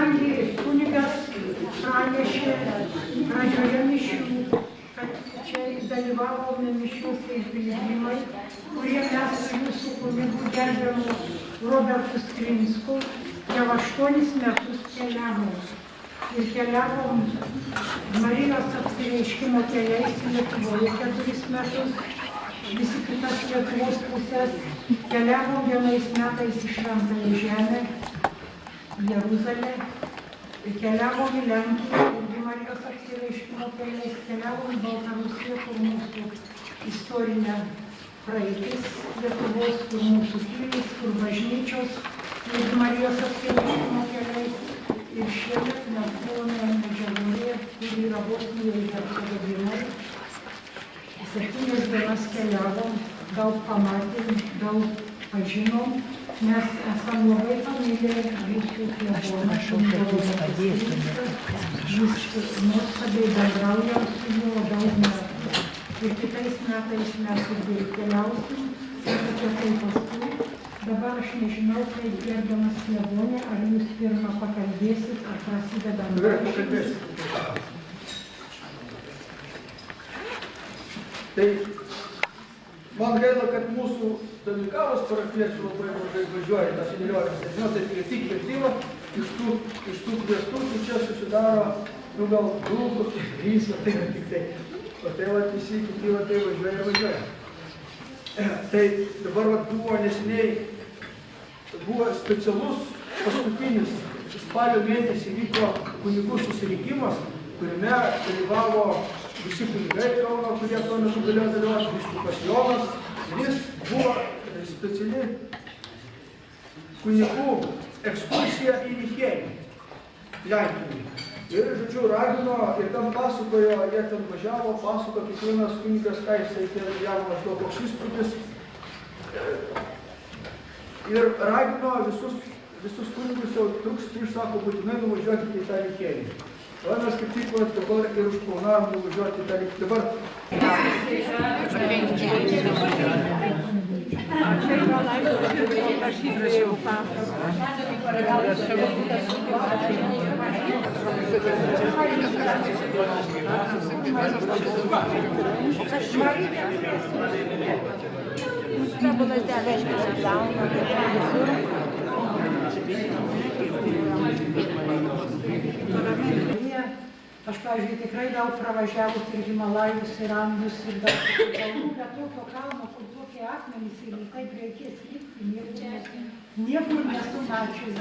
kadangi kunigas pranešė pradžioje mišių, kad čia dalyvavome mišiuose ir piligrimai, kurie mes su jūsų kunigu gerbiamu Robertu Skrinsku jau 8 metus keliavom. Ir keliavom Marijos apsireiškimo keliais Lietuvoje 4 metus, visi kitas Lietuvos pusės. Keliavom vienais metais į Šventąją Žemę, Jeruzalę, ir keliavom į Lenkiją, irgi Marijos apsireiškimo keliais, keliavom į Baltarusiją, kur mūsų istorinė praeitis Lietuvos, kur mūsų pilys, kur bažnyčios, irgi Marijos apsireiškimo keliais. Ir šiemet mes buvome Medžiagoje, kur yra Bosnijoje ir Hercegovinoje. 7 dienas keliavom, daug pamatėm, daug pažinom, mes esam labai pamilę visų klebonų. Jūs nuostabiai bendraujam su juo daug metų. Ir kitais metais mes irgi keliausim, ir apie tai paskui. Dabar aš nežinau, kaip gerbiamas klebonė, ar jūs pirmą pakalbėsit, ar prasidedam. Tai man gaila, kad mūsų Dominikavos parapiečių labai mažai važiuoja tas 17. Žinau, tai tik kvietimo iš tų kviestų, tai čia susidaro, gal 2, 3, tai ne tik tai. O tai visi kiti tai važiuoja. Tai dabar buvo neseniai, buvo specialus paskutinis spalio mėnesį vyko kunigų susirinkimas, kuriame dalyvavo visi kunigai Kauno, kurie tuo metu galėjo dalyvauti, vyskupas Jonas. Jis buvo speciali kunigų ekskursija į Michėlį, Lenkijoje. Ir, žodžiu, ragino ir ten pasakojo, jie ten važiavo, pasakojo kiekvienas kunigas, ką jisai jam maždaug koks įspūdis. Ir ragino visus kunigus jau trūkst, sako, būtinai nuvažiuokite į tą Michėlį. O mes kaip tik dabar ir užplanavom nuvažiuoti į tą Michėlį. Dabar... Aš, pavyzdžiui, tikrai daug pravažiavus ir Himalajus, ir Andus, ir daug kalnų, bet tokio kalno, kur tokie akmenys ir taip reikės lipti, niekur nesu mačius.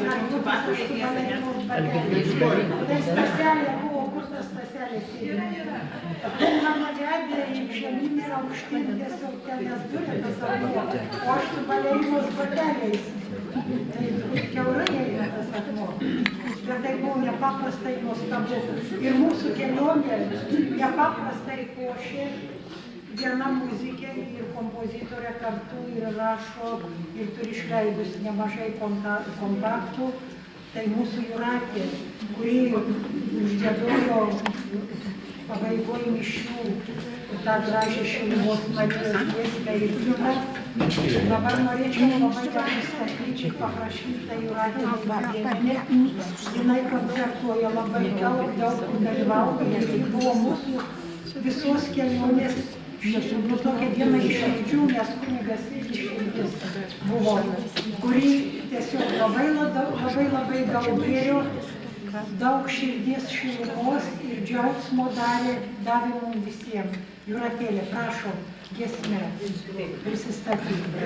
Tai staselė buvo, kur tas staselė sėdė. Tai mano vedė į žemyn ir aukštyn, tiesiog ten nes durė tas akmuo, o aš su balėjimos bateliais. Tai kiaurai eina tas akmuo. Bet tai buvo nepaprastai nuostabu. Ir mūsų kelionė nepaprastai puošė. Viena muzikė ir kompozitorė kartu ir rašo ir turi išleidus nemažai kontaktų. Tai mūsų Jūratė, kuri užgiedojo pabaigoje mišių tą gražią Šiluvos Marijos giesmę ir himną. Dabar norėčiau labai pristatyti, paprašyti tą Jūratę. Jinai koncertuoja labai daug dalyvauja ir ji buvo mūsų visos kelionės. Nu, tokia viena iš širdžių, nes kunigas irgi širdis buvo, kuri tiesiog labai daug gėrio, daug širdies šilumos ir džiaugsmo davė mums visiems. Jūratėlė, prašom, giesmę prisistatyti.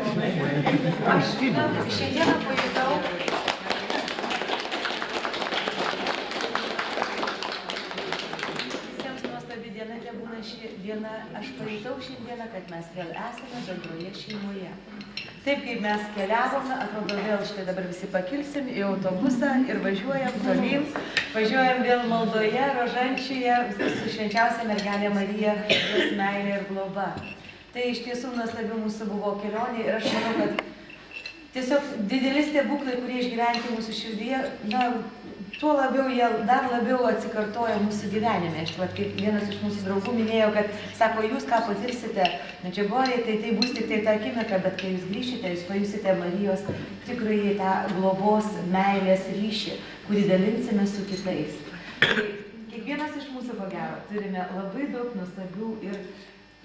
Aš šiandieną pajutau, aš pajutau šiandieną, kad mes vėl esame bendroje šeimoje. Taip kaip mes keliavome, atrodo vėl štai dabar visi pakilsim į autobusą ir važiuojam tolyn, važiuojam vėl maldoje, rožančiuje, su švenčiausia mergelė Marija, jos meilė ir globa. Tai iš tiesų nuostabi mūsų buvo kelionė ir aš manau, kad tiesiog dideli stebuklai, kurie išgyventi mūsų širdyje, na, tuo labiau jie dar labiau atsikartoja mūsų gyvenime. Aš vat, kaip vienas iš mūsų draugų minėjo, kad sako, jūs ką patirsite Medžiugorjėje, tai bus tik tai ta akimirka, bet kai jūs grįšite, jūs pajusite Marijos tikrąjį tą globos, meilės ryšį, kurį dalinsime su kitais. Tai kiekvienas iš mūsų, ko gero, turime labai daug nuostabių ir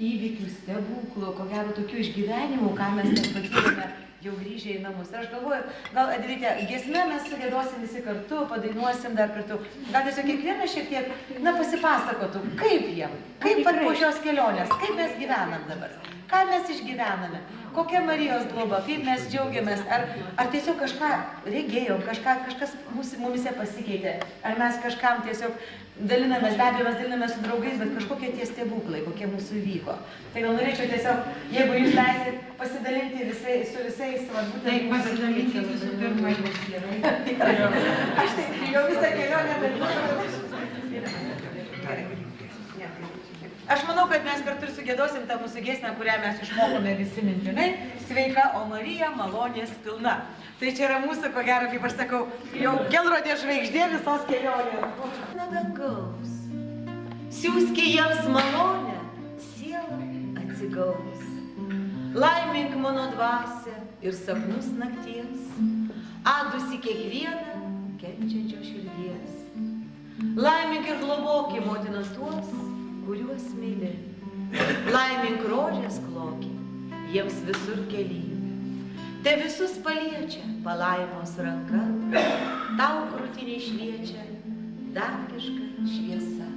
įvykių, stebuklų, ko gero tokių išgyvenimų, ką mes net patyrėme jau grįžę į namus. Ir aš galvoju, gal Edvite, giesmę mes sugiedosim visi kartu, padainuosim dar kartu. Gal tiesiog kiekvienas šiek tiek, pasipasakotų, kaip jiem, kaip po šios kelionės, kaip mes gyvenam dabar, ką mes išgyvename, kokia Marijos globa, kaip mes džiaugiamės, ar tiesiog kažką regėjom, kažkas mumise pasikeitė, ar mes kažkam tiesiog dalinamės, be abejo, mes dalinamės su draugais, bet kažkokie tie stebuklai, kokie mūsų vyko. Tai gal norėčiau tiesiog, jeigu jūs leisit, pasidalinti su visais, svarbu, tai pasidalinti visų pirma jūs gerai. Aš tai jau visą kelionę dalyvauju. Aš manau, kad mes kartu ir sugiedosim tą mūsų giesmę, kurią mes išmokome visi mintinai. Sveika, o Marija, malonės pilna. Tai čia yra mūsų, ko gero, kaip aš sakau, jau kelrodė žvaigždė visos kelionės. Na dangaus, siūski jiems malonę, siela atsigaus. Laimink mano dvasią ir sapnus nakties, adusi kiekvieną kenčiančio širdies. Laimink ir globoki, motina, tuos, kuriuos myli. Laimink rožės klokį, jiems visur kely. Te visus paliečia palaimos ranka, tau krūtinė šviečia dangiška šviesa.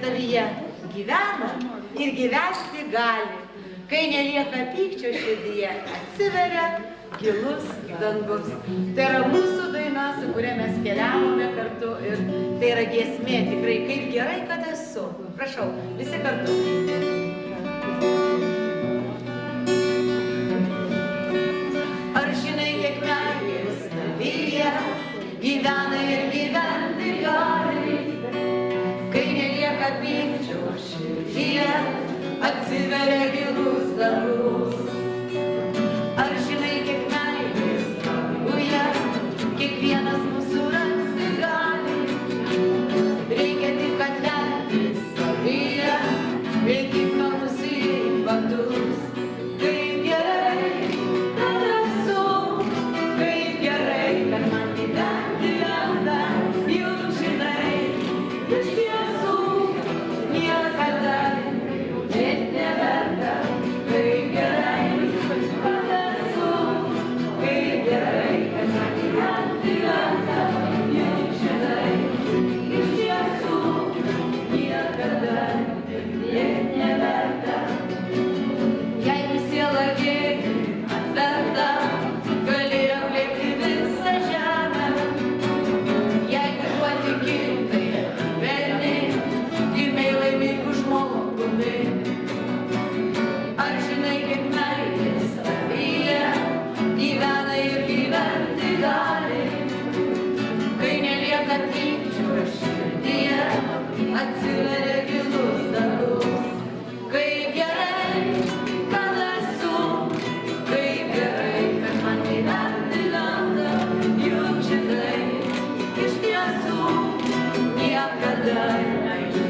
tavyje gyvena ir gyventi gali. Kai nelieka pykčio širdyje, atsiveria gilus dangus. Tai yra mūsų daina, su kuria mes keliavome kartu ir tai yra giesmė tikrai, kaip gerai, kad esu. Prašau, visi kartu. Ar žinai, kiek meilės tavyje gyvena ir gyventi gali, kai nelieka pykčio širdyje, atsiveria gilus dangus. Ar žinai, kiek meilės danguje kiekvienas mūsų rasti gali, reikia tik atverti savyje, reikia nusiimti batus. Kaip gerai, kad esu, kaip gerai, kad man gyventi lengva, juk žinai, iš tiesų niekada net neverta. Kaip gerai, kad esu, kaip gerai, kad man gyventi lengva, juk žinai, iš tiesų niekada net neverta. Jeigu siela gėdi atverta, gali apglėbti visą žemę. Jeigu tuo tiki, tai pelni, gimei laimingų žmogumi. Ar žinai, kiek meilės tavyje gyvena ir gyventi gali, kai nelieka pykčio širdyje, atsiveria gilus dangus. Kaip gerai, kad esu, kaip gerai, kad man gyventi lengva, juk žinai, iš tiesų niekada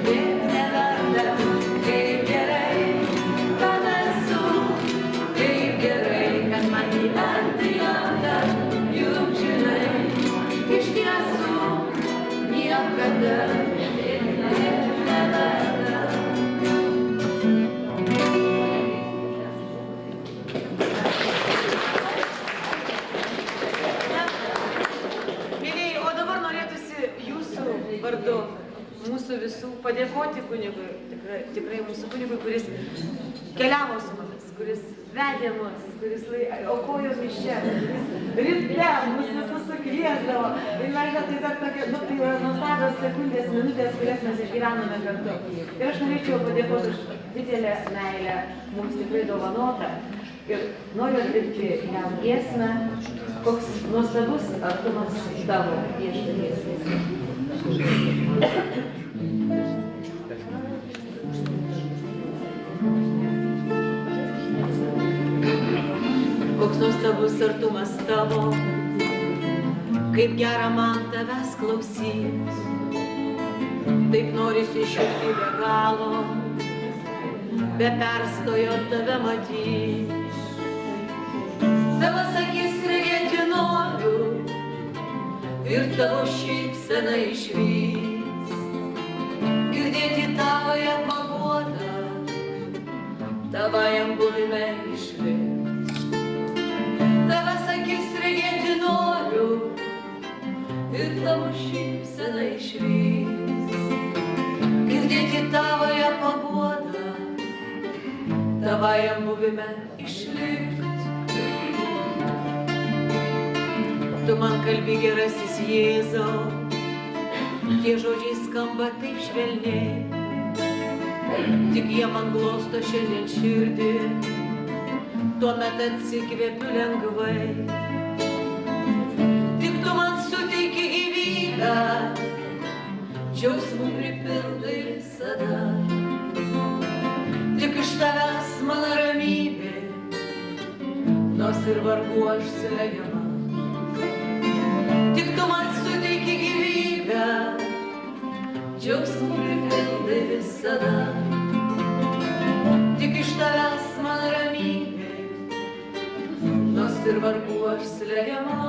net neverta. Kaip gerai, kad esu, kaip gerai, kad man gyventi lengva, juk žinai, iš tiesų niekada net neverta. Mielieji, o dabar norėtųsi jūsų vardu, mūsų visų, padėkoti kunigui, tikrai mūsų kunigui, kuris keliavo su mumis, kuris vedė mus, kuris aukojo mišias, kuris ryte mus visus sukviesdavo. Ir mes tiesiog tokie, tai yra nuostabios sekundės, minutės, kurias mes išgyvename kartu. Ir aš norėčiau padėkoti už didelę meilę mums tikrai dovanotą. Ir noriu atlikti jam giesmę, koks nuostabus artumas tavo viešpaties. Koks nuostabus artumas tavo, kaip gera man tavęs klausyt, taip norisi širdį be galo, be perstojo tave matyt. Tavas akis regėti noriu ir tavo šypseną išvys, girdėti tavoje paguodą, tavajam buvime išliks. Tavas akis regėti noriu ir tavo šypseną išvys, girdėti tavoje paguodą, tavajam buvime išliks. Tu man kalbi gerasis Jėzau, tie žodžiai skamba taip švelniai, tik jie man glosto šiandien širdį, tuomet atsikvėpiu lengvai. Tik tu man suteiki gyvybę, džiaugsmų pripildai visada. Tik iš tavęs mano ramybė, nors ir vargu aš slegiama. Tik tu man suteiki gyvybę, džiaugsmų pripildai visada. Tik iš tavęs man ramybė, nors ir vargu aš slegiama.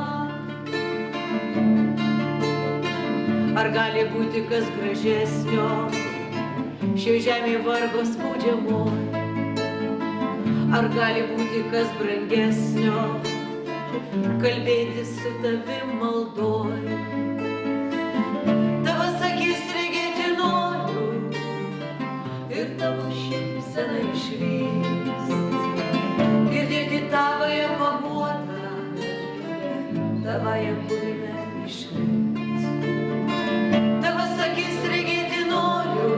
Ar gali būti kas gražesnio šioj žemėje vargo spaudžiamo? Ar gali būti kas brangesnio kalbėti su tavim maldoj? Tavas akis regėti noriu sceną išvys, girdėti tavąją paguodą, tavąją buvime išliks. Tavas akis regėti noriu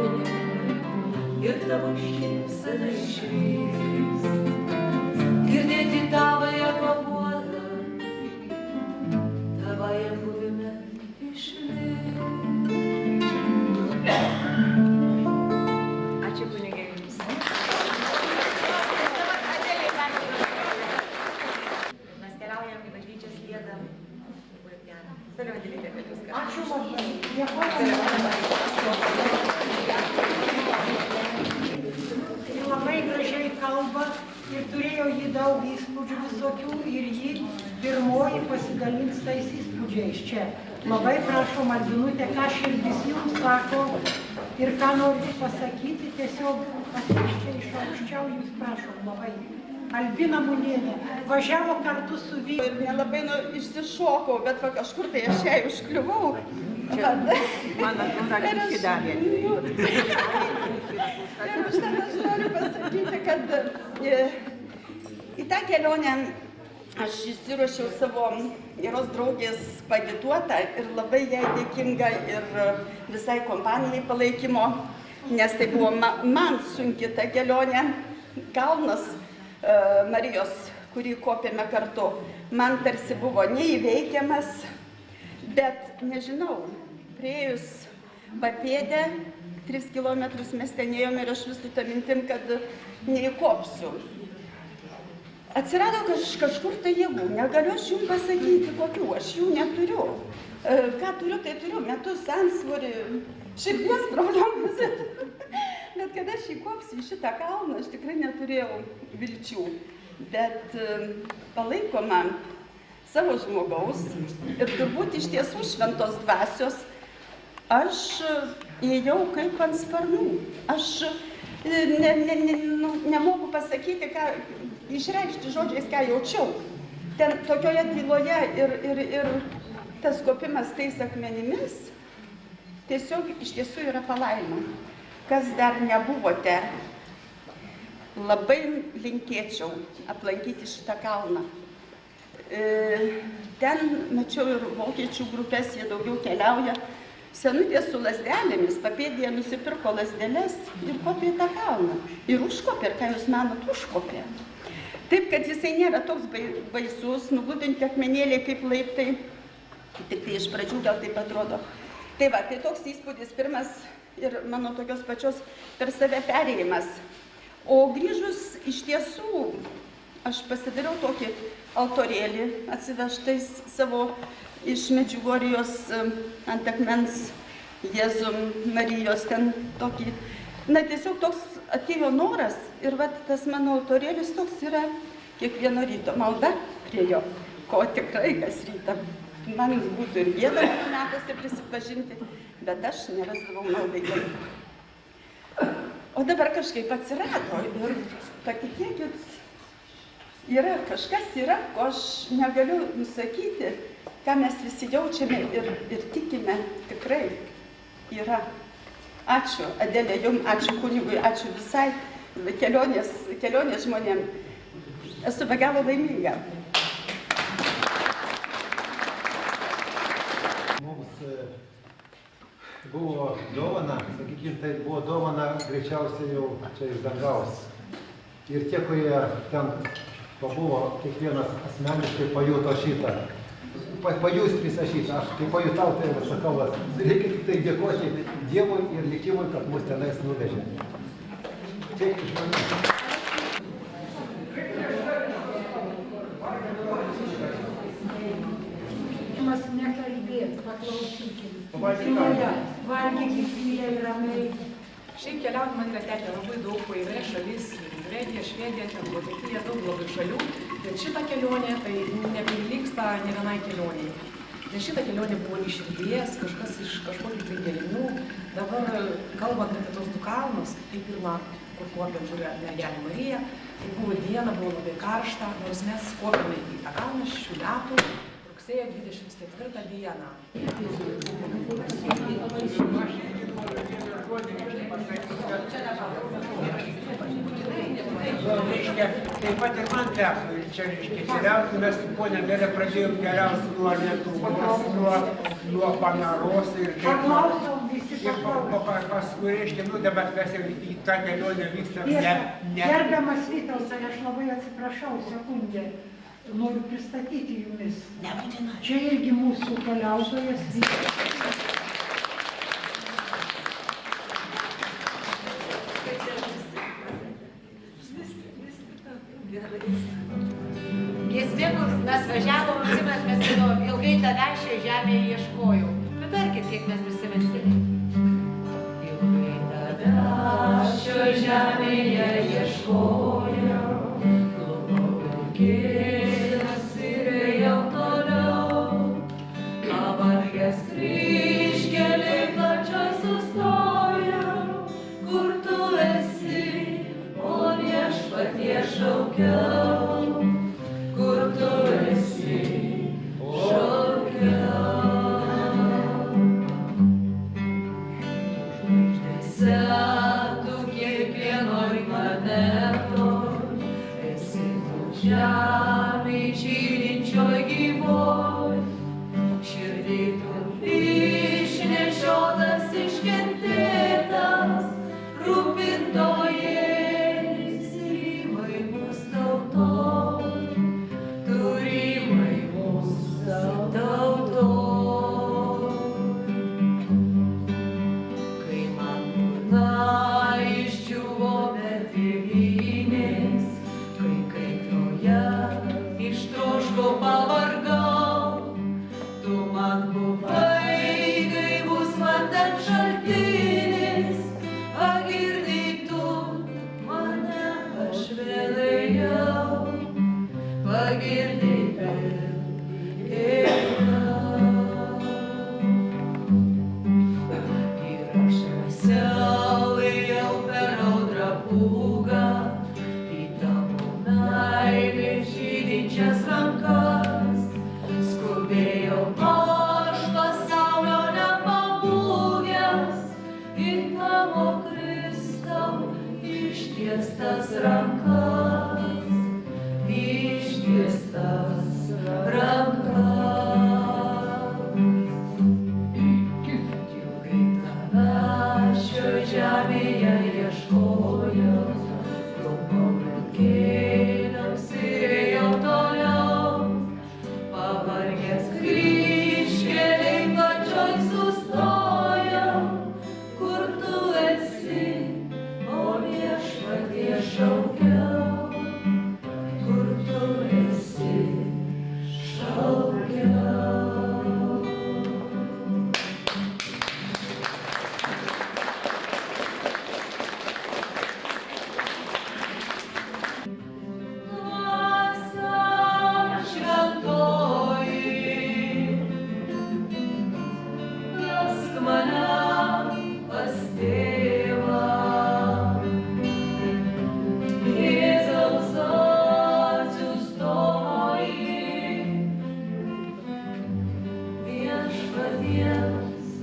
ir tavo šypseną išvys, girdėti tavąją paguodą, tavąją buvime išliks. Ačiū kunigai jums. Mes keliaujam į bažnyčios giedą. Toliau Adelytė, kad jūs kažką. Ačiū labai. Dėkuoju. Ji labai gražiai kalba ir turėjo ji daug įspūdžių visokių ir ji pirmoji pasidalins tais įspūdžiais čia. Labai prašom, Albinutė, ką širdis jums sako ir ką noriu pasakyti, tiesiog atvežčiau iš aukščiau, jums prašom labai. Albina Munienė važiavo kartu su vyru. Ir nelabai išsišokau, bet va kažkur tai aš jai užkliuvau. Man atrodo, kad darė. Ir užtat aš noriu pasakyti, kad į tą kelionę aš įsiruošiau savo geros draugės pagituotą ir labai jai dėkinga ir visai kompanijai palaikymo, nes tai buvo man sunki ta kelionė. Kalnas Marijos, kurį kopėme kartu, man tarsi buvo neįveikiamas, bet nežinau, priėjus papėdę, 3 kilometrus mes ten ėjome ir aš vis su ta mintim, kad neįkopsiu. Atsirado kažkur tai jėgų, negaliu aš jums pasakyti, kokių, aš jų neturiu. Ką turiu, tai turiu metus, ansvorį, širdies problemas. Bet kada aš įkopsiu į šitą kalną, aš tikrai neturėjau vilčių. Bet palaikoma savo žmogaus ir turbūt iš tiesų šventos dvasios, aš ėjau kaip ant sparnų. Aš nemoku pasakyti, ką išreikšti žodžiais, ką jaučiau. Ten tokioje tyloje ir tas kopimas tais akmenimis tiesiog iš tiesų yra palaima. Kas dar nebuvote, labai linkėčiau aplankyti šitą kalną. Ten mačiau ir vokiečių grupės, jie daugiau keliauja. Senutė su lasdelėmis, papėdėje nusipirko lasdeles ir kopė į tą kalną. Ir užkopė, ir ką jūs manot, užkopė. Taip, kad jisai nėra toks baisus, nugludinti akmenėliai kaip laiptai. Tik tai iš pradžių gal taip atrodo. Tai va, tai toks įspūdis pirmas ir mano tokios pačios per save perėjimas. O grįžus iš tiesų, aš pasidariau tokį altorėlį atsivežtais savo iš Medžiugorjos ant akmens Jėzum Marijos ten tokį. Na, tiesiog toks atėjo noras ir vat tas mano altorėlis toks yra kiekvieno ryto malda prie jo, ko tikrai kas rytą. Man būtų ir gėda metuose prisipažinti, bet aš nerasdavau maldai laiko. O dabar kažkaip atsirado ir patikėkit, yra kažkas yra, ko aš negaliu nusakyti, ką mes visi jaučiame ir tikime, tikrai yra. Ačiū Adelė jum, ačiū kunigui, ačiū visai kelionės žmonėm. Esu be galo laiminga. Mums buvo dovana, sakykime, tai buvo dovana greičiausiai jau čia iš dangaus. Ir tie, kurie ten pabuvo, kiekvienas asmeniškai pajuto šitą. Pajust visą šitą. Aš kai pajutau, tai sakau, reikia tik tai dėkoti Dievui ir likimui, kad mus tenais nuvežė. Tiek iš manęs. Nekalbėt, paklausykim. Valgykit tyliai ir ramiai. Šiaip keliauti man yra tekę labai daug po įvairias šalis, Graikiją, Švediją, ten Vokietiją, daug labai šalių. Bet šita kelionė tai neprilygsta ne vienai kelionei. Nes šita kelionė buvo iš širdies, kažkas iš kažkokių tai gelmių. Dabar, kalbant apie tos du kalnus, tai pirma, kur kopėm, žiūrėjo Mergelė Marija, tai buvo diena, buvo labai karšta, nors mes kopėme į tą kalną šių metų. Rugsėjo 24 dieną. žodį pasakyti, reiškia, taip pat ir man teko čia, reiškia, keliauti, mes su ponia Nelė pradėjom keliauti nuo Lietuvos, nuo Panaros ir Paklausom visi paklausom. paskui, reiškia, nu dabar mes jau į tą kelionę vykstam Gerbiamas Vytautai, aš labai atsiprašau, sekundę. Noriu pristatyti jumis. Nebūtina. Čia irgi mūsų keliautojas Vytautas. Giesmėkus mes važiavom, atsimenat, mes galvojom, ilgai tavęs šią žemę ieškojau. Pritarkit, kiek mes prisiminsim. Ilgai tavęs šią žemėje ieškojau, glumau vilkėdas ir ėjau toliau. Pavargęs kryžkelėj plačioj sustojau, kur tu esi, o viešpatie šaukiau. Kur tu esi, šaukiau. Žvaigždėse tu kiekvienoj planetoj, esi tu žemėj žydinčioj gyvoj, širdį tu išnešiotas, iškentėtas, rūpintojėlis rimai mus tautoj. Kai man burna išdžiuvo be tėvynės, kai kaitroje ištroškau pavargau, tu man buvai gaivus vandens šaltinis, pagirdei tu mane, aš vėl ėjau, pagirdei vėl. Ir aš drąsiau ėjau per audrą pūgą, į tavo meilės žydinčias rankas. Skubėjau aš pasaulio nepabūgęs, į tavo Kristau ištiestas rankas, ištiestas rankas. Ilgai tavęs šioj žemėje ieškojau, glumau vilkėdams ir ėjau toliau. Pavargęs kryžkelėj plačioj sustojau, kur tu esi, o viešpatie šaukiau. Kur tu esi, šaukiau. Dvasia šventoji, vesk mane pas tėvą. Jėzaus atsiųstoji, viešpaties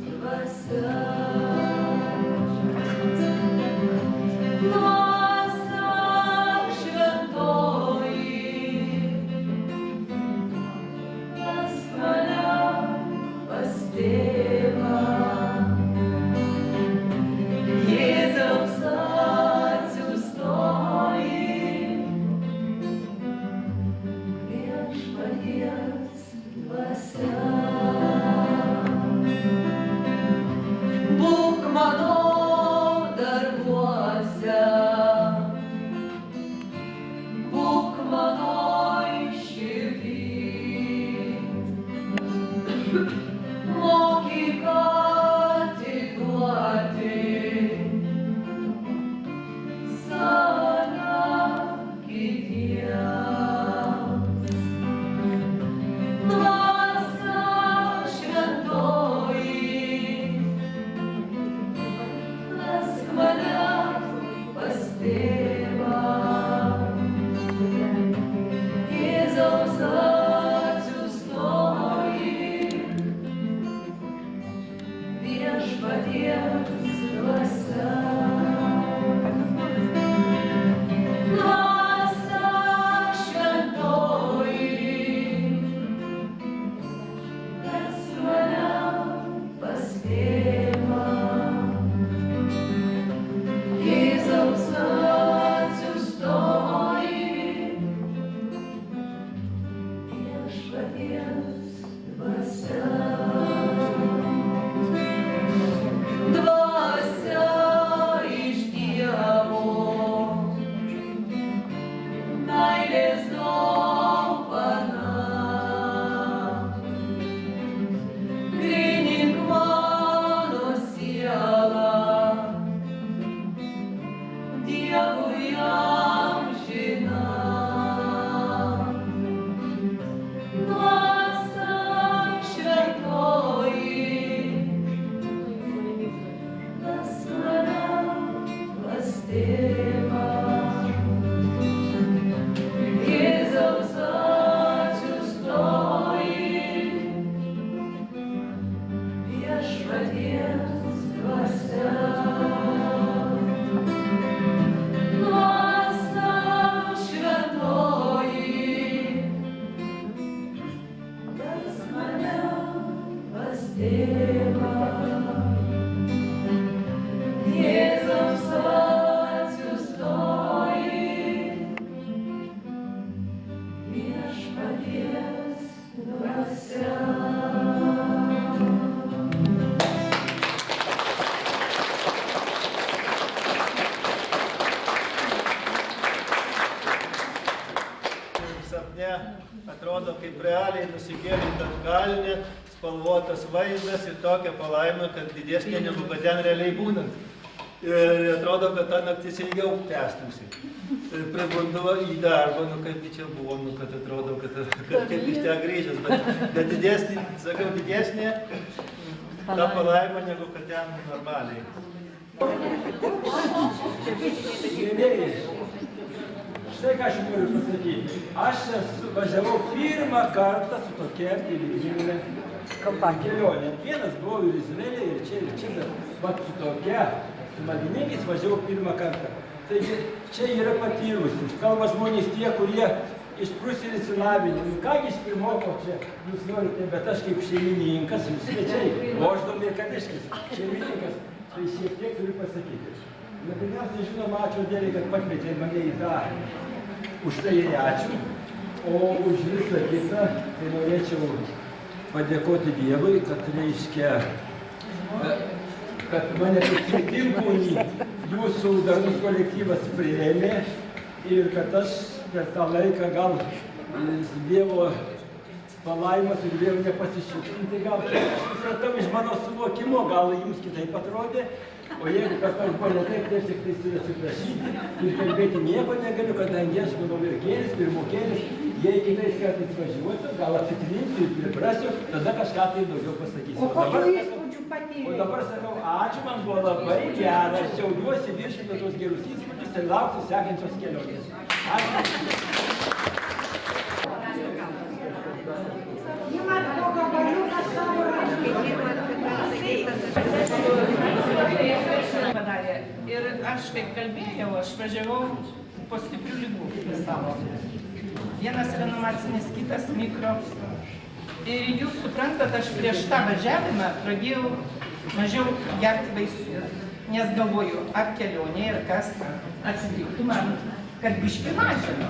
dvasia. Dvasia šventoji, vesk mane pas tėvą. Jėzaus atsiųstoji, viešpaties dvasia. Būk mano darbuose, būk manoj širdy, mokyk atiduoti save kitiems. Dvasia šventoji, vesk mane pas tėvą. Jėzaus atsiųstoji, Jėzaus atsiųstoji, Viešpaties dvasia. Sapne atrodo kaip realiai nusikėlė dangalinė, spalvotas vaizdas ir tokia palaima, kad didesnė negu kad ten realiai būnant. Ir atrodo, kad ta naktis ilgiau tęstųsi. Pribundu į darbą, nu kaip čia buvo, nu kad atrodo, kad kaip iš ten grįžęs, bet didesnė, sakau, didesnė ta palaima negu kad ten normaliai. Štai ką aš noriu pasakyti. Aš važiavau pirmą kartą su tokia piligriminė kelionė. Vienas buvau ir Izraelė, ir čia, bet su tokia, su maldininkais važiavau pirmą kartą. Taigi čia yra patyrusi. Kalba žmonės tie, kurie išprusė ir įsilavinę. Kągi iš pirmoko čia jūs norite, bet aš kaip šeimininkas, jūs svečiai, o aš Dominikaniškis, šeimininkas, tai šiek tiek turiu pasakyti. Na, pirmiausia, žinoma, ačiū Dievui, kad pakvietė mane į tą. Už tai jai ačiū, o už visą kitą, tai norėčiau padėkoti Dievui, kad reiškia, kad mane kaip svetimkūnį jūsų darnus kolektyvas priėmė ir kad aš per tą laiką gal Dievo palaimas ir vėl nepasišypsinti, gal aš supratau iš mano suvokimo, gal jums kitaip atrodė. O jeigu kas nors buvo ne taip, tai aš tik tai turiu atsiprašyti ir kalbėti nieko negaliu, kadangi aš buvau virkėlis, pirmokėlis, jei kitais kartais važiuosiu, gal apsitrinsiu ir priprasiu, tada kažką tai daugiau pasakysiu. O kokių įspūdžių patyrė? O dabar sakau, ačiū, man buvo labai gera, aš džiaugiuosi viršinti tos gerus įspūdžius ir lauksiu sekančios kelionės. Ačiū. Padarė. Ir aš kaip kalbėjau, aš važiavau po stiprių lygų savo. Vienas renovacinis, kitas mikro. Ir jūs suprantat, aš prieš tą važiavimą pradėjau mažiau gerti vaistų. Nes galvoju, ar kelionė ir kas atsitiktų man, kad biškį mažino.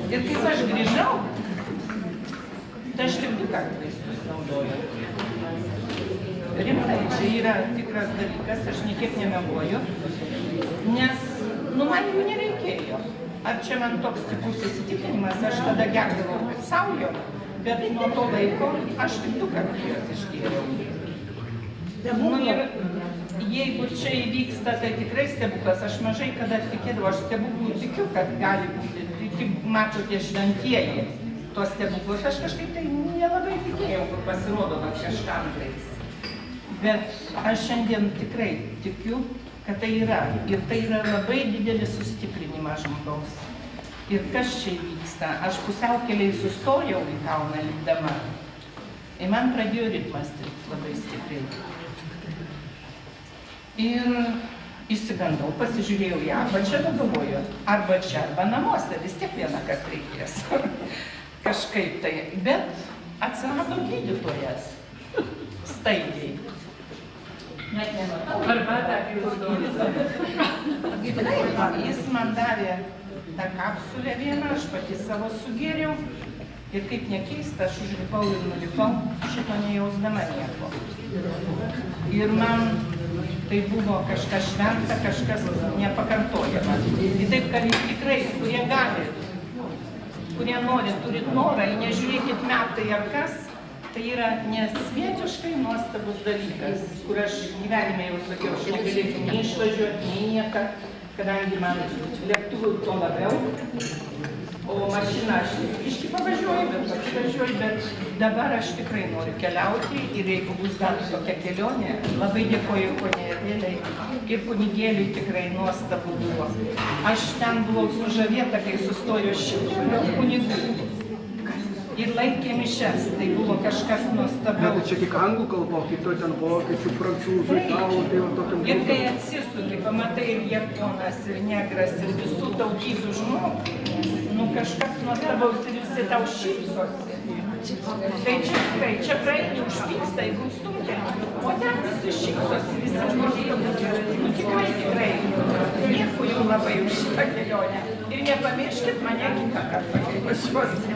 Ir kaip aš grįžau, tai aš tik 2 kartus vaistus naudoju. Rimtai, čia yra tikras dalykas, aš niekiek nemiegoju, nes, man jų nereikėjo. Ar čia man toks stiprus įsitikinimas, aš tada gerdavau saujo, bet nuo to laiko aš tik 2 kartus juos išgėriau. Ir jeigu čia įvyksta, tai tikrai stebuklas, aš mažai kada tikėdavau, aš stebuklų tikiu, kad gali būti, tik matote šventieji tos stebuklus, aš kažkaip tai nelabai tikėjau, kur pasirodo kažkam tais. Bet aš šiandien tikrai tikiu, kad tai yra. Ir tai yra labai didelis sustiprinimas žmogaus. Ir kas čia vyksta? Aš pusiaukelėj sustojau į kalną lipdama. Ir man pradėjo ritmas labai stipriai. Ir išsigandau, pasižiūrėjau į apačią, galvoju, arba čia, arba namuose, vis tiek vieną kas reikės. Kažkaip tai. Bet atsirado gydytojas. Staigiai. Net nematau. Arbatą jūs duodate. Jis man davė tą kapsulę vieną, aš pati savo sugėriau. Ir kaip nekeista, aš užlipau ir nulipau, šito nejausdama nieko. Ir man tai buvo kažkas šventa, kažkas nepakartojama. Ir taip, kad tikrai, kurie gali, kurie nori, turit norą, nežiūrėkit metai ar kas, tai yra nesvietiškai nuostabus dalykas, kur aš gyvenime jau sakiau, aš negalėsiu nei išvažiuoti, nei nieką, kadangi man lėktuvų to labiau, o mašiną aš iški pavažiuoju, bet dabar aš tikrai noriu keliauti ir jeigu bus dar tokia kelionė, labai dėkoju kunigėliai ir kunigėliui tikrai nuostabu buvo. Aš ten buvau sužavėta, kai sustojo šitų kunigų. Ir laikė mišes, tai buvo kažkas nuostabiaus. Čia tik anglų kalba, kito ten vokiečių, prancūzų, italų, tai jau tokiam... Ir kai atsisuki, pamatai ir japonas, ir negras, ir visų tautybių žmonių, kažkas nuostabaus ir visi tau šypsosi. Tai čia praeitį užpyksta, jeigu stumkia, o ten visi šypsosi, visi žmonės. Tikrai. Dėkui jums labai už šitą kelionę. Ir nepamirškit mane kitą kartą, kai važiuosim.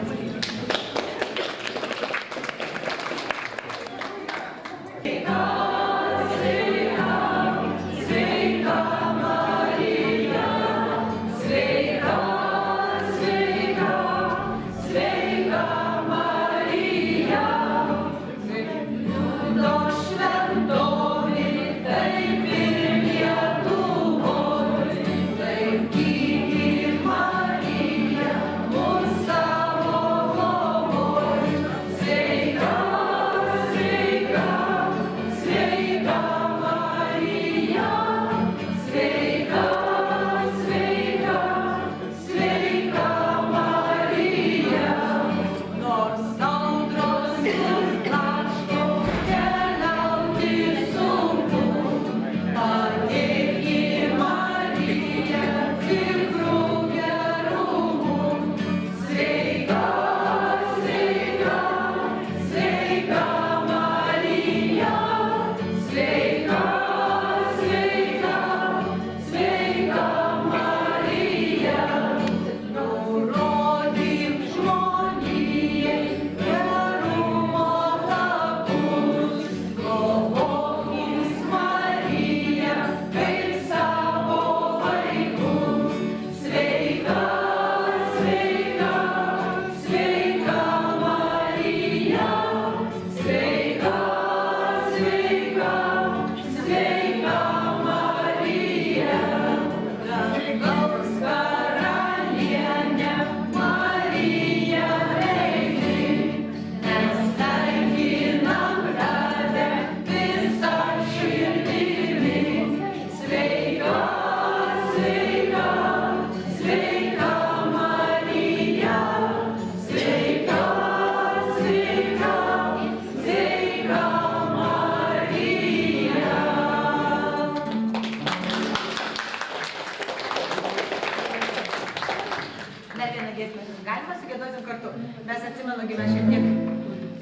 Galima sugėduosim kartu. Mes atsimenu, mes šiek tiek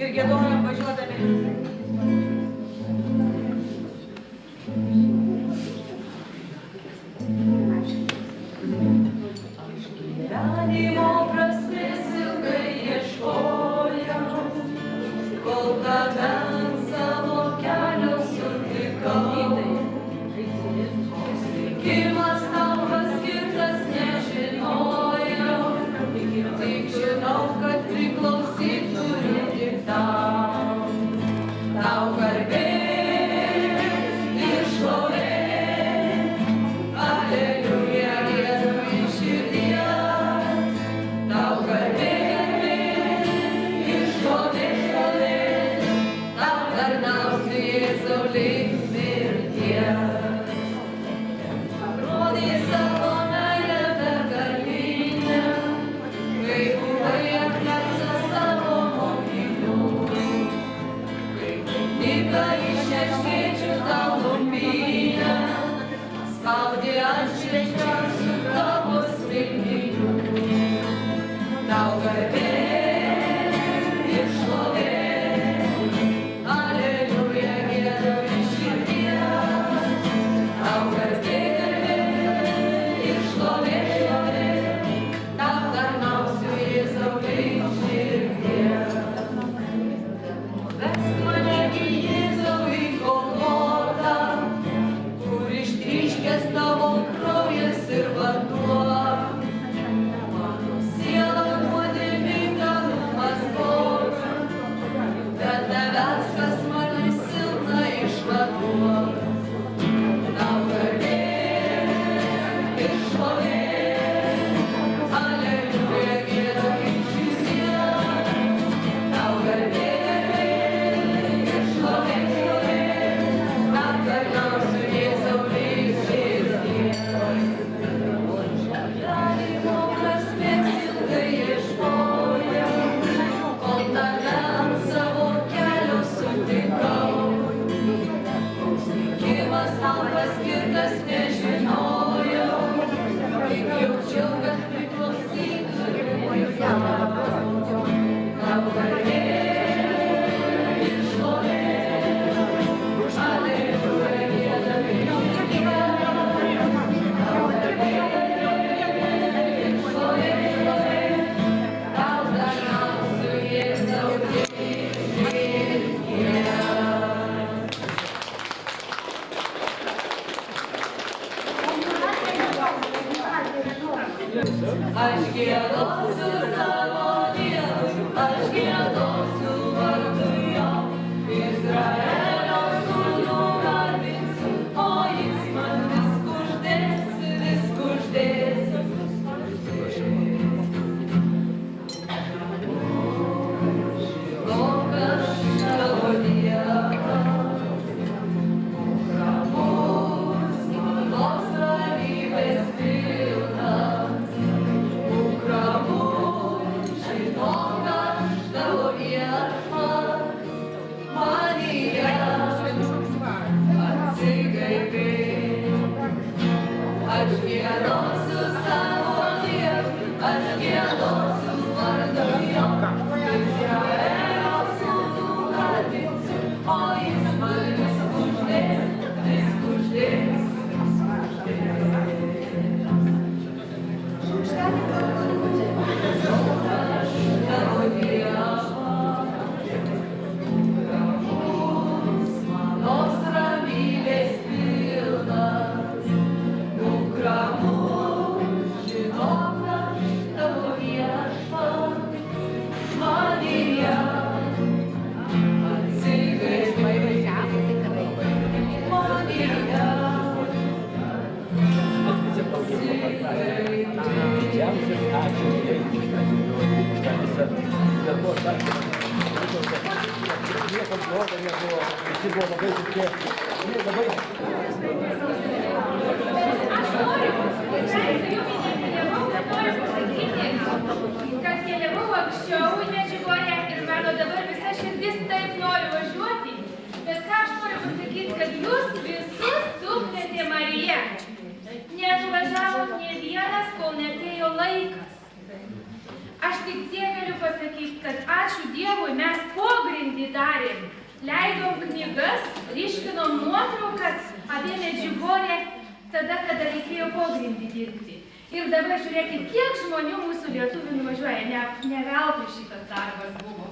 ir gėdojom važiuodami. Gyvenimo prasmės ilgai ieškojau, kol tada ant savo kelio sutikau. Likimas tau paskirtas nežinojau, tik žinau, kad priklausyt turiu tik tau. Tau garbė niekada nebuvo. Visi buvo labai tokie, labai... Kad keliavau anksčiau į Medžiugorję ir mano dabar visa širdis taip nori važiuoti, bet ką aš noriu pasakyti, kad jūs visus sukvietė Marija. Nenuvažiavom nė vienas, kol neatėjo laikas. Aš tik tiek galiu pasakyti, kad ačiū Dievui mes pogrindį darėm. Leidom knygas, ryškinom nuotraukas apie Medžiugorję tada, kada reikėjo pogrindį dirbti. Ir dabar žiūrėkit, kiek žmonių mūsų lietuvių nuvažiuoja, ne veltui šitas darbas buvo.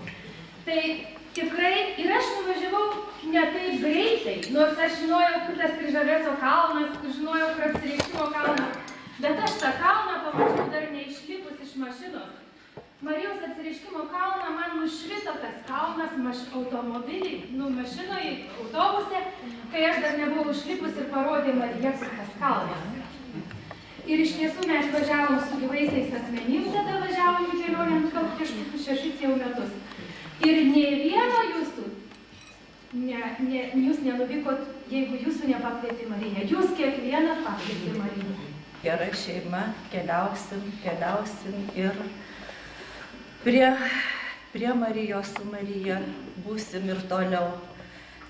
Tai tikrai ir aš nuvažiavau ne taip greitai, nors aš žinojau, kur tas Kryžaveco kalnas, žinojau, kur Apsireiškimo kalnas, bet aš tą kalną pamačiau dar neišlipus iš mašinos. Marijos Apsireiškimo kalną man nušvito tas kalnas automobilį, mašinoje, autobuse, kai aš dar nebuvau išlipus ir parodė Marija, kur tas kalnas. Ir iš tiesų mes važiavom su gyvaisiais asmenim, tada važiavom į kelionę gal prieš 6 jau metus. Ir nei vieno jūsų, jūs nenuvykot, jeigu jūsų nepakvietė Marija. Jūs kiekvieną pakvietė Marija. Gera šeima, keliausim ir prie Marijos su Marija būsim ir toliau.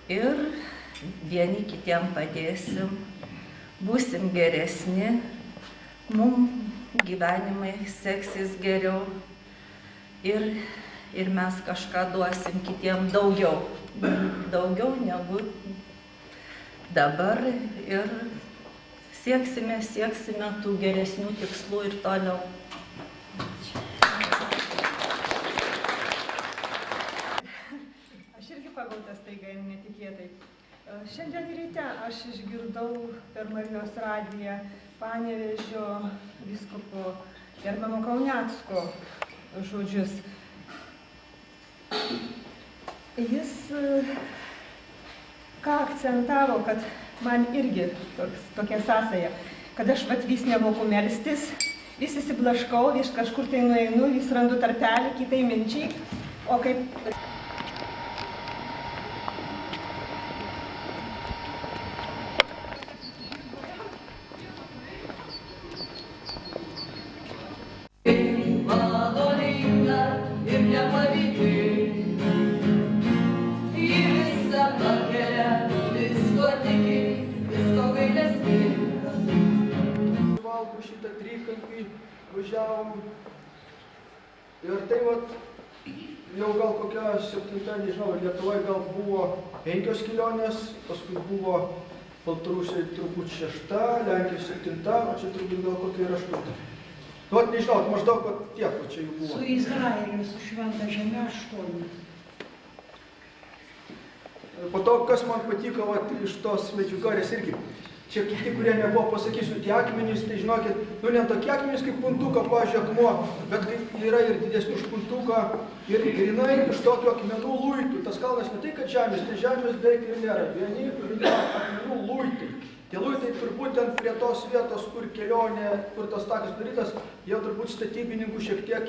Ir vieni kitiem padėsim, būsim geresni. Mums gyvenimai seksis geriau ir mes kažką duosim kitiem daugiau negu dabar ir sieksime tų geresnių tikslų ir toliau. Aš irgi pagauta staiga netikėtai. Šiandien ryte aš išgirdau per Marijos radiją Panevėžio vyskupo gerbiamo Kaunecko žodžius. Jis ką akcentavo, kad man irgi tokia sąsaja, kad aš vis nemoku melstis, vis įsiblaškau, vis kažkur tai nueinu, vis randu tarpelį kitai minčiai, o kaip... Šitą trikampį važiavom ir tai jau gal kokia 7, nežinau, Lietuvoje gal buvo 5 kelionės, paskui buvo Baltarusiai turbūt 6, Lenkija 7, o čia turbūt gal kokia ir 8. Nežinau, maždaug tiek čia jų buvo. Su Izraeliu, su Šventa Žeme 8. Po to, kas man patiko iš tos Medžiugorės irgi. Čia kiti, kurie nebuvo, pasakysiu, tie akmenys, tai žinokit, ne tokie akmenys kaip puntuką, pavyzdžiui, akmuo, bet yra ir didesnių už puntuką ir grinai iš tokio akmenų luitų. Tas kalnas ne tai, kad žemės, tai žemės beveik ir nėra. Vieni akmenų luitai. Tie luitai turbūt ten prie tos vietos, kur kelionė, kur tas takas darytas, jau turbūt statybininkų šiek tiek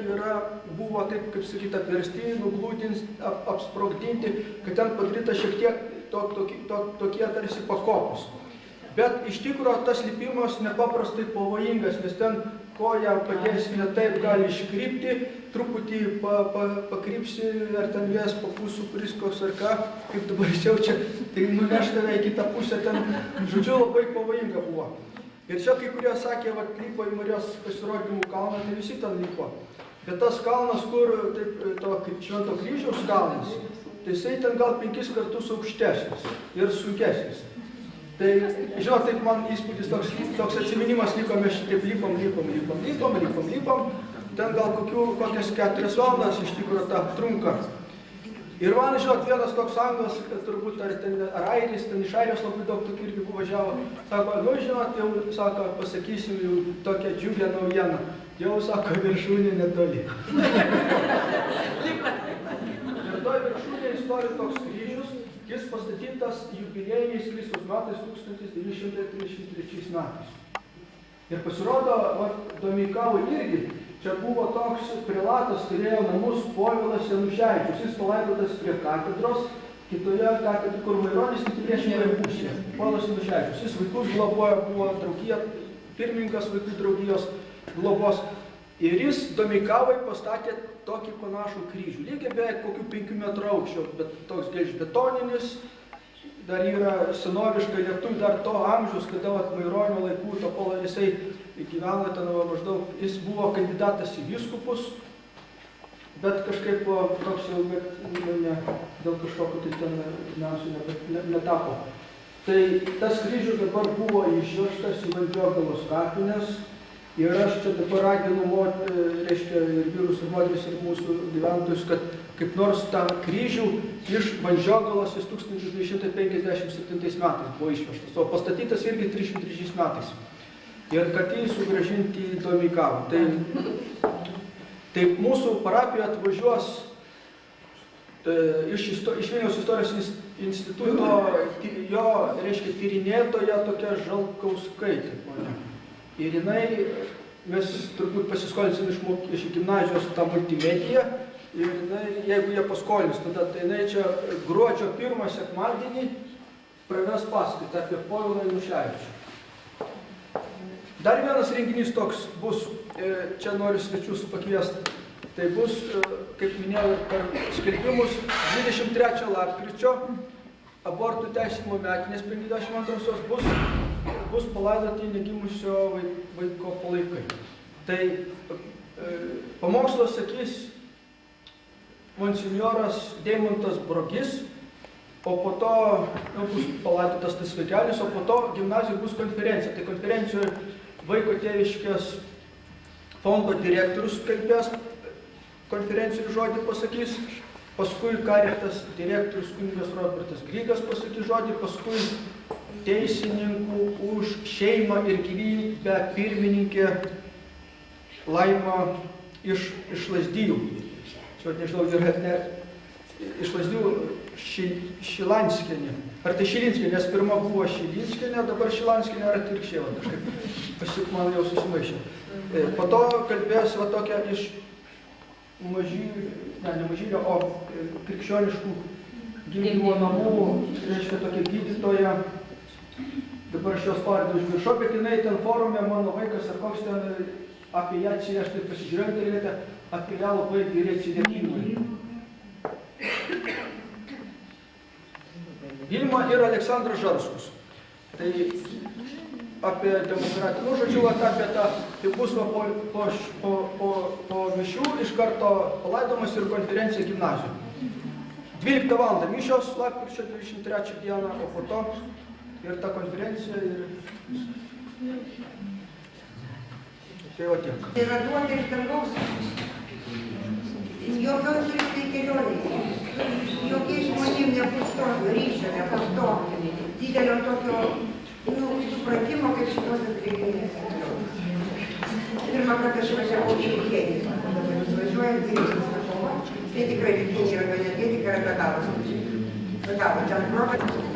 buvo taip, kaip sakyt, apversti, nuglūdinti, apsprogdinti, kad ten padaryta šiek tiek tokie tarsi pakopos. Bet iš tikrųjų tas lipimas nepaprastai pavojingas, nes ten koją padėsi ne taip gali iškrypti, truputį pakrypsi, ar ten vėjas papūsų priskos ar ką, kaip dabar siaučia, tai nuneš tave į kitą pusę, ten, žodžiu, labai pavojinga buvo. Ir čia kai kurie sakė, lipo į Marijos pasirodymų kalną, tai visi ten lipo. Bet tas kalnas, kur, taip, Švento Kryžiaus kalnas, tai jisai ten gal 5 kartus aukštesnis ir sunkesnis. Tai, žinot, taip man įspūdis toks atsiminimas liko, mes šitaip lipom, ten gal kokias 4 valandas iš tikrųjų tą trunka. Ir man, žinot, vienas toks anglas, turbūt ar airis, ten iš Airijos labai daug tokių irgi važiavo, sako, žinot, jau, sako, pasakysim jau tokią džiugią naujieną, jau, sako, viršūnė netoli. Ir toj viršūnė stovi toks kryžius, jis pastatytas jubiliejiniais Kristaus metais 1933 metais. Ir pasirodo, Domeikavui irgi, čia buvo toks prelatas, turėjo namus Povilas Januševičius, jis palaidotas prie katedros, kitoje katedroje, kur Maironis, tai priešingoje pusėje, Povilas Ivaševičius. Jis vaikus globojo, buvo draugija, pirmininkas vaikų draugijos globos. Ir jis Domeikavai pastatė tokį panašų kryžių, lygiai beveik kokių 5 metrų aukščio, bet toks gelžbetoninis, dar yra senoviškai lietuvių, dar to amžiaus, kada Maironio laikų Topola jisai gyveno ten maždaug, jis buvo kandidatas į vyskupus, bet kažkaip toks jau dėl kažkokio tai ten niuansų netapo. Tai tas kryžius dabar buvo išvežtas į Vandžiogalos kapines ir aš čia dabar raginu, reiškia, ir vyrus ir moteris ir mūsų gyventojus, kad kaip nors tą kryžių iš Vandžiogalos jis 1257 metais buvo išvežtas, o pastatytas irgi 303 metais. Ir kad jį sugrąžinti į Domeikavą. Tai mūsų parapija atvažiuos iš Vilniaus istorijos instituto, jo, reiškia, tyrinėtoja tokia Žalkauskaitė. Ir jinai, mes turbūt pasiskolinsim iš gimnazijos tą multimediją, ir jinai, jeigu jie paskolins, tada tai jinai čia gruodžio 1 sekmadienį praves paskaitą apie Povilą Ivaševičių. Dar vienas renginys toks bus, čia noriu svečius pakviesti, tai bus, kaip minėjau, per skelbimus 23 lapkričio abortų teisinimo metinės 52-osios bus palaidoti negimusio vaiko palaikai. Tai pamokslas sakys monsinjoras Deimantas Brogis, o po to bus palaidotas tas vaikelis, o po to gimnazijoje bus konferencija. Tai konferencijoje Vaiko tėviškės fondo direktorius kalbės, konferencijų žodį pasakys, paskui Caritas direktorius kunigas Robertas Grigas pasakys žodį, paskui teisininkų už šeimą ir gyvybę pirmininkė Laima iš Lazdijų. Čia nežinau, iš Lazdijų Šilanskienė. Ar tai Šilinskienė, nes pirma buvo Šilinskienė, dabar Šilanskienė ar atvirkščiai, kažkaip man jau susimaišė. Po to kalbės va tokia iš ne Mažylio, o krikščioniškų gydymo namų, reiškia tokia gydytoja, dabar aš jos pavardę užmiršau, bet jinai ten forume, mano vaikas ar koks ten apie ją aš tai pasižiūrėjau internete, apie ją labai geri atsiliepimai. Vilma ir Aleksandras Žarskus. Tai apie demokratiją, žodžiu, apie tą, tai bus po mišių iš karto palaidomas ir konferencija gimnazijoje. 12 val. Mišios lapkričio 23 dieną, o po to ir ta konferencija ir... Tai va tiek. Tai yra duota iš dangaus. Jokios turistai kelioniai, jokiais žmonėm nebus to ryšio, nebus to didelio tokio supratimo, kaip šitose renginėse. Pirmą kartą aš važiavau į Vietį, dabar jūs važiuojate į Vietį, tai tikrai Vietį yra energetika, yra be galo ten progas.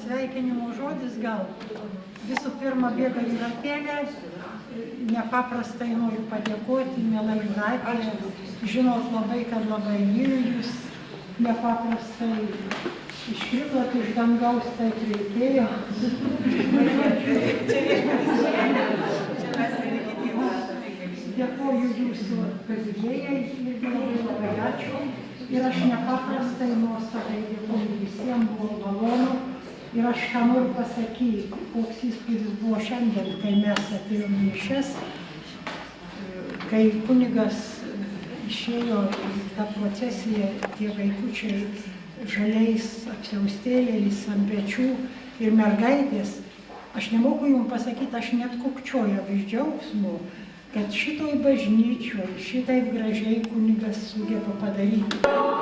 Sveikinimo žodis gal. Visų pirma, bėga Jūratėlė. Nepaprastai noriu padėkoti, mielai Jūratė. Žinot labai, kad labai myliu jūs. Nepaprastai iškritot iš dangaus, taip reikėjo. Dėkoju jūsų padėjėjai irgi labai ačiū. Ir aš nepaprastai nuostabai dėkoju visiems, buvo malonu. Ir aš ką noriu pasakyti, koks įspūdis buvo šiandien, kai mes atėjom į mišias, kai kunigas išėjo į tą procesiją, tie vaikučiai žaliais apsiaustėliais ant pečių ir mergaitės. Aš nemoku jums pasakyti, aš net kukčioju iš džiaugsmo, kad šitoj bažnyčioj šitaip gražiai kunigas sugeba padaryti.